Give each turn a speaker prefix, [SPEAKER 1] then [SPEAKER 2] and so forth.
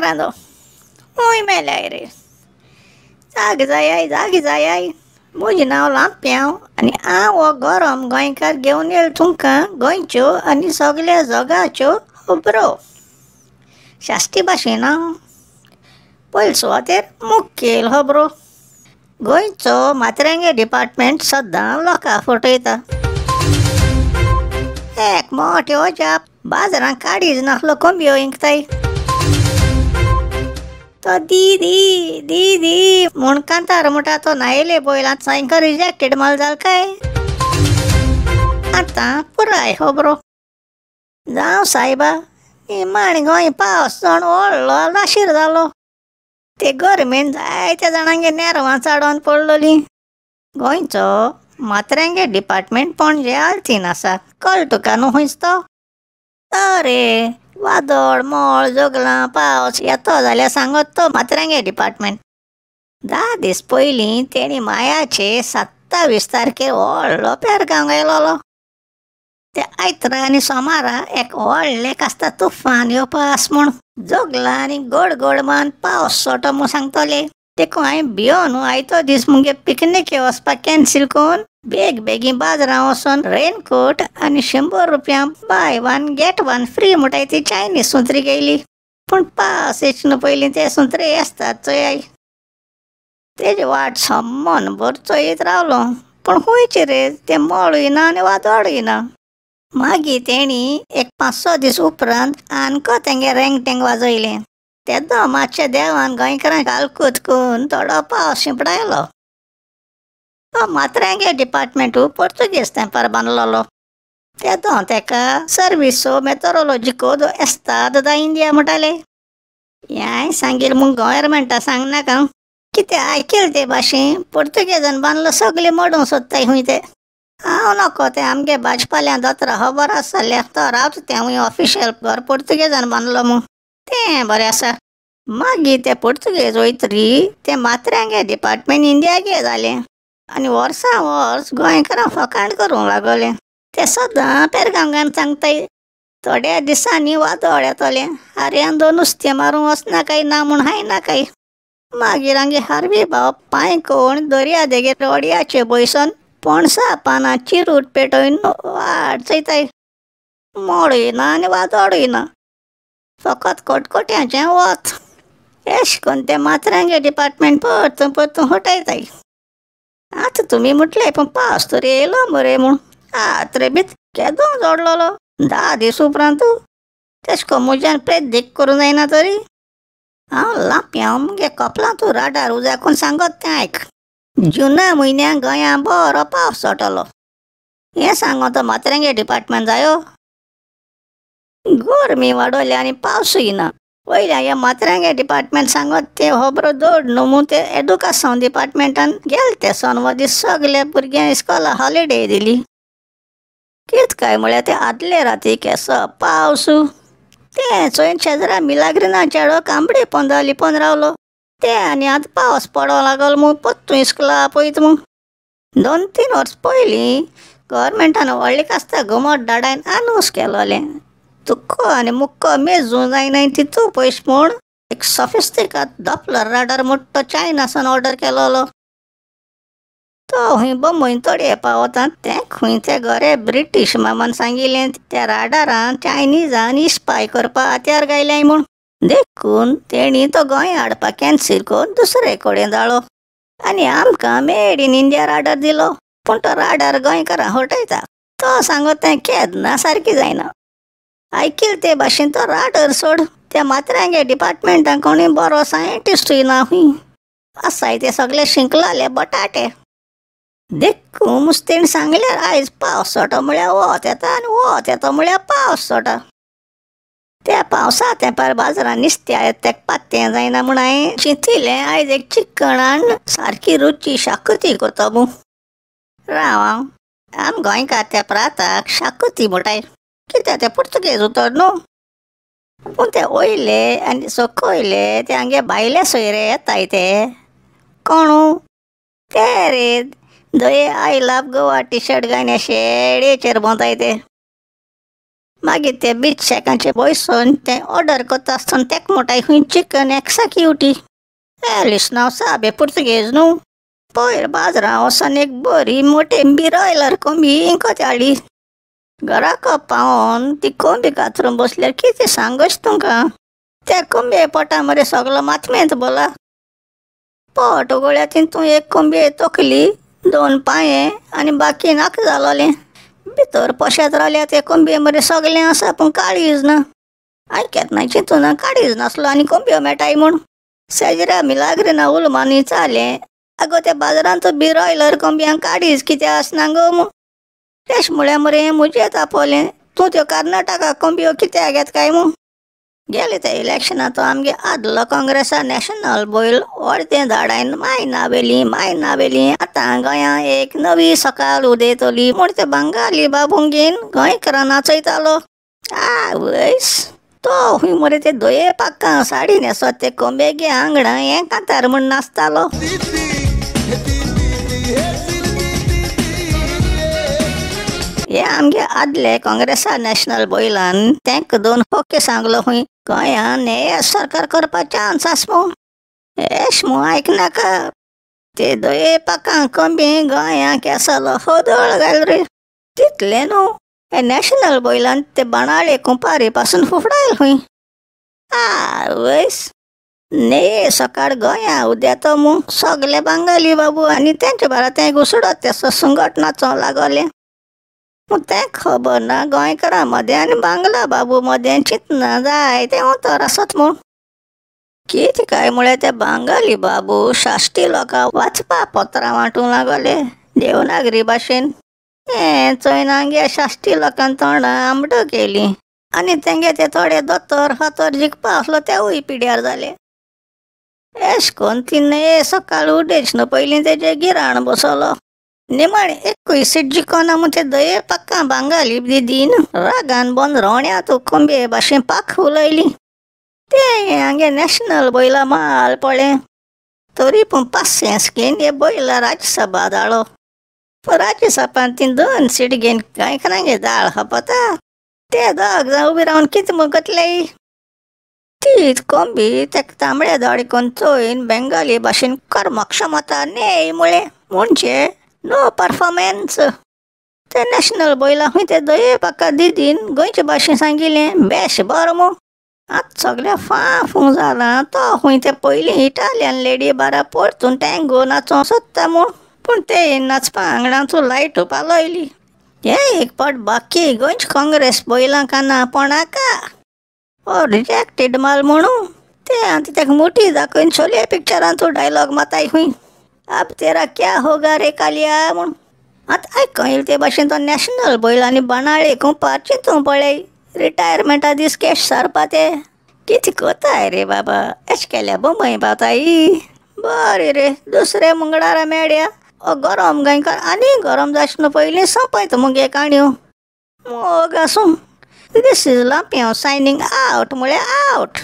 [SPEAKER 1] मेकरांदो हूंय मेल्याय रे. जागी जाय म्हजें नांव लांप्याव आनी हांव हो गरम गोंयकार घेवन येयला तुमकां गोंयच्यो आनी सगल्या जगाच्यो खबरो शाश्टी भाशेन. पयले सुवातेर मुखेल खबरो. गोंयचो माथेरांगे डिपार्टमेंट सद्दां लोकां फटयता. एक मोठे अजाप बाजारांत काडीज नासलो कोंबयो इंकताय. तो दीदी दीदी म्हूण कांतार म्हणटा तो न्हायले पयलां सायंकाळ रिजेक्टेड माल जाल काय. आतां पुराय खबरो. जावं सायबा निमाणे गोंय पावस चड व्हडलो नाशीर जालो. ते गरमेन जायत्या जाणांगे नेरवां चाडोन पडलोलीं. गोंयचो माथेरांगे डिपार्टमेंट पणजे आल्तीन आसा. कळ्ळो तुका न्हू हुंयच तो. अरे वादळ मोळ जोगलां पावस येतो जाल्यार सांगत तो माथेरांगे डिपार्टमेंट. 10 दीस पयलीं तेणी मायाचे 27 तारखेर व्हडलो पेरगांव गेलोलो. ते आयतारा आनी सोमारा एक व्हडलें कास्ता तुफान येवपा आस म्हूण जोगलां आनी गोड पावस सोटो म्हूण सांगतले. देखून हांवें भियोन आयतो दीस मुगे पिकनिके वचपाक कॅन्सील कोन्न बेगीन बाजारांत वचोन रेनकोट आनी 100 रुपया buy one get one free म्हणटाय ती चायनीज सुत्री घेयली. पूण पावस येचना पयलीं ते सुत्रे आसतात चोय. तेजी वाट समोन भर चोयत रावलो पूण खुंयचे रे ते मोळूय ना आनी वादळूय ना. मागीर तेणी एक 5-6 दीस उपरांत आनको तेंगे रेंगटेंग वाजयलें. तेदो मातशें देवान गोंयकारांक आलकूत करून थोडो पावस शिंपडायलो. तो माथेरांगे डिपार्टमेंटू पोर्तुगेज तेंपार बांदलोलो. तेदो तेका सर्विसो मेथोरोलॉजिको दो एस्ताद दा इंडिया म्हणटाले. हें सांगिल्लें म्हूण गव्हर्मेंटा सांगनाका. कितें आयकलें ते भाशेन पोर्तुगेजान बांदलो सगळें मोडूंक सोदताय हुंय ते. हांव नोको तें आमगे भाजपाल्यां दोतोरा खबर आसा जाल्यार तो रावता तें हुंय ऑफिशियल घर पोर्तुगेजान बांदलो म्हूण. तें बरें आसा. मागीर ते पोर्तुगेज वयतरी ते माथेरांगे डिपार्टमेंट इंडियागे जालें आनी वर्सां वर्स गोंयकारां फकांड करूंक लागले. ते सदां पेरगांवान सांगताय थोड्या दिसांनी वादळ येतोलें. आर्यांदो नुस्तें मारूंक वचनाकाय ना म्हूण हायनाकाय. मागीर आमगे हारवी भाव पांयकोण दर्या देगेर रोडयाचेर बसून पणसा पानां चिरूट पेटोवन वाट चयताय. मोळूय ना आनी वादळूय ना. फकत कोटकोट्यांचें वत. एश कोन्न ते माथेरांगे डिपार्टमेंट परतून हटयताय. आतां तुमी म्हटलें पूण पावस तरी येयलो मरे म्हूण. आत्रे बीत केदो जोडलोलो 10 दीस उपरांत. तेश को म्हज्यान प्रेदीक करूं जायना तरी. हांव लांप्याव मुगे कपलांतू राडार उजाकून सांगत तें आयक. जुना म्हयन्याक गोंयां बरो पावस सोटलो. हें सांगो तो माथेरांगे डिपार्टमेंट जायो. गरमी वाडोल्या आनी पावसूय ना. वयल्या हे माथेरांगे डिपार्टमेंट सांगत ते खबरो दड न्हू म्हूण ते एडुकेशन डिपार्टमेंटान गेले ते सोनवा दीस सगल्या भुरग्यांक इस्कॉला हॉलिडे दिली. कित काय म्हळ्यार ते आदले राती केसो पावस. तें चोयन शेजरा मिलाग्रिना चेडो कांबडी पोंदा लिपोन रावलो. ते आनी आतां पावस पडो लागलो म्हूण पोत्तू इस्कॉला पयत म्हूण. 2-3 वर्स पयलीं गव्हर्मेंटान व्हडली कास्ता घुमट धाडायन आनूस केलोलें. तुक्को आनी मुक्को मेजूं जायनाय तितू पयस म्हूण एक सोफिस्टिकेट डॉपलर राडार मोठो चायनासान ऑर्डर केलोलो. तो हुंय बंबईन तोडये पावता. तें खूंय ते गोरे ब्रिटीश मामान सांगिल्लें त्या राडारान चायनिजान इस्पाय करपा हात्यार गायल्याय म्हूण. देखून तेणी तो गोंय हाडपाक कॅन्सील करून दुसरे कडेन धाडलो आनी आमकां मेड इन इंडिया राडार दिलो. पूण तो राडार गोंयकारां हटयता. तो सांगत तें केन्ना सारकी जायना. आयकिल्ले ते भाशेन तो राडार सोड. त्या माथेरांगे डिपार्टमेंटान कोणूय बरो सायंटिस्टूय ना हुंय. आसाय ते सगळे शिंकलाले बटाटे. देखून मुस्तेण सांगल्यार आयज पावस सोटो म्हळ्यार वत येता आनी वत येता म्हळ्यार पावस सोटा. त्या पावसा तेंपार बाजारांत नुस्तें तेका पात्तें जायना म्हूण हांवें चिंतिल्लें आयज एक चिकन हाडून सारकी रुची शाकुती करता म्हूण. राव आम गोंयकार त्या प्राताक शाकुती म्हणटाय. कित्याक ते पुर्तुगेज उतर न्हू. पूण ते वयले आनी सकयले ते हांगे भायले सोयरे येताय ते कोणू ते रे दये I love Goa T shirt घालून शेडेचेर भोंवताय ते. मागीर ते बीच शेकांचे बसोन ते ऑर्डर करता आसतना तेका मोटाय खूंय चिकन एक्साक्युटी लिस्नांव साबे पुर्तुगेज न्हू. पयर बाजरां वचोन एक बरी मोटी ब्रॉयलर कोंबी इंकोत हाडली. घरा पावोन ती कोंबी कातरून बसल्यार कितें सांगोच तुमकां. त्या कोंबये पोटा मरे सगलो मातमेंत बोला. पोट उगोळ्या तितून एक कोंबये तोकली 2 पांये आनी बाकी नाक जालोलें. भितर पोशेत रावल्या ते कोंबये मरे सगलें आसा पूण काळीज ना. आयक्यात ना चिंतून काळीज नासलो आनी कोंबयो मेटाय म्हूण. शेजऱ्या मिलाग्रीना उलमान विचारलें, आगो त्या बाजारांत ब्रॉयलर कोंबयांक काळीज कित्याक आसना गो म्हूण. तेश म्हळ्यार मरे मुजें तापोलें, तूं त्यो कर्नाटका कोंबयो कित्याक घेत काय म्हूण. गेले त्या इलेक्शनांत आमगे आदलो काँग्रेसा नॅशनल बोयल अर्दें धाडायन माय नावेली आतां गोंयां एक नवी सकाळ उदेतली म्हूण ते बंगाली बाबूंक घेवन गोंयकारां नाचयतालो. आवयस तो खूंय मरे ते दोये पाक्कां साडी न्हेसोत ते कोंबेगे आंगणां हें कांतार म्हूण नाचतालो. हे आमगे आदले काँग्रेसा नॅशनल बोयलान तेंक 2 होके सांगलो खूंय गोंयां न्याय सरकार करपा चान्स आस म्हूण. एश म्हूण आयकनाका. ते दोये पाकां कोंबी गोंयां केसालो होदळ घाल रे. तितलें न्हू, हे नॅशनल बोयलान ते बाणाळे कुंपारी पासून फुफडायल खूंय. आवयस न्याय सकाळ गोंयां उदेतो म्हूण सगले बंगाली बाबू आनी तेंचे बारा तें घुसडत ते संगट नाचों लागोले. पूण तें खबर ना गोंयकारां मदें आनी बांगला बाबू मदें चिंतना जाय तें उतर आसत म्हूण. कितें काय म्हळ्यार ते बांगाली बाबू शाश्टी लोकां वाचपा पत्रां वांटूंक लागोले देवनागरी भाशेन. हें चोयन आमगे शाश्टी लोकांन तोंडां आंबड केलीं आनी तेंगे ते थोडे दोतोर फातर जिखपा आसलो तेवूय पिड्यार जाले. एश कोन्न ती न्हय सकाळ उदेचना पयलीं तेजे गिराण बसलो. निमाणें एकूय सीट जिखोना म्हूण ते दोये पाक्कां बांगाली दिदीन रागान बोन रोवण्या तूं कोंबये भाशेन पाख उलयली. तें आमगे नॅशनल बोयला माल पळ्ळें. तरी पूण पासियेंस घेवन हे बोयला राज्यसभा धाडलो. पूण राज्यसभान ती 2 सीट घेवन गोंयकारांगे दाळ खपता. ते दोग जाण उबी रावन कितें म्हूण करतले. तीच कोंबी तेका तांबडे दाडकोन चोयन बेंगाली भाशेन कर्मक्षमता न्याय म्हळें म्हणजे नो परफॉर्मन्स. ते नॅशनल बोयला खूंय ते दोये पाका दिदीन गोंयचे भाशेन सांगिल्लें बेश बरो म्हूण. आतां सगळें फाफूं जालां तो खूंय ते पयलीं इटालियन लेडी बारा परतून टँगो नाचों सोदता म्हूण. पूण ते नाचपा आंगणांचो लायट पालयली. हें एक पाट बाकी गोंयचे काँग्रेस बोयलांक ना पोणाका रिजेक्टेड माल म्हणून. ते आतां तेका मोठी दाखोवन छोले पिक्चरांचो डायलॉग माताय खूंय अब तेरा क्या होगा रे कालिया म्हूण. आतां आयकों येयलें ते भाशेन तो नॅशनल बोयल आनी बाणाळे कुंपार चिंतून पळय रिटायरमेंटा दीस केश सारपा ते. कितें कोताय रे बाबा, एश केल्या मुंबय पावताय. बरें रे दुसरे मंगळारा मेळया. गरम गोंयकार आनी गरम जाचना पयलीं सोंपयत मुगे काणयो. मोग आसूं. दीस इज लांपयो सायनींग आवट म्हळ्यार आवट.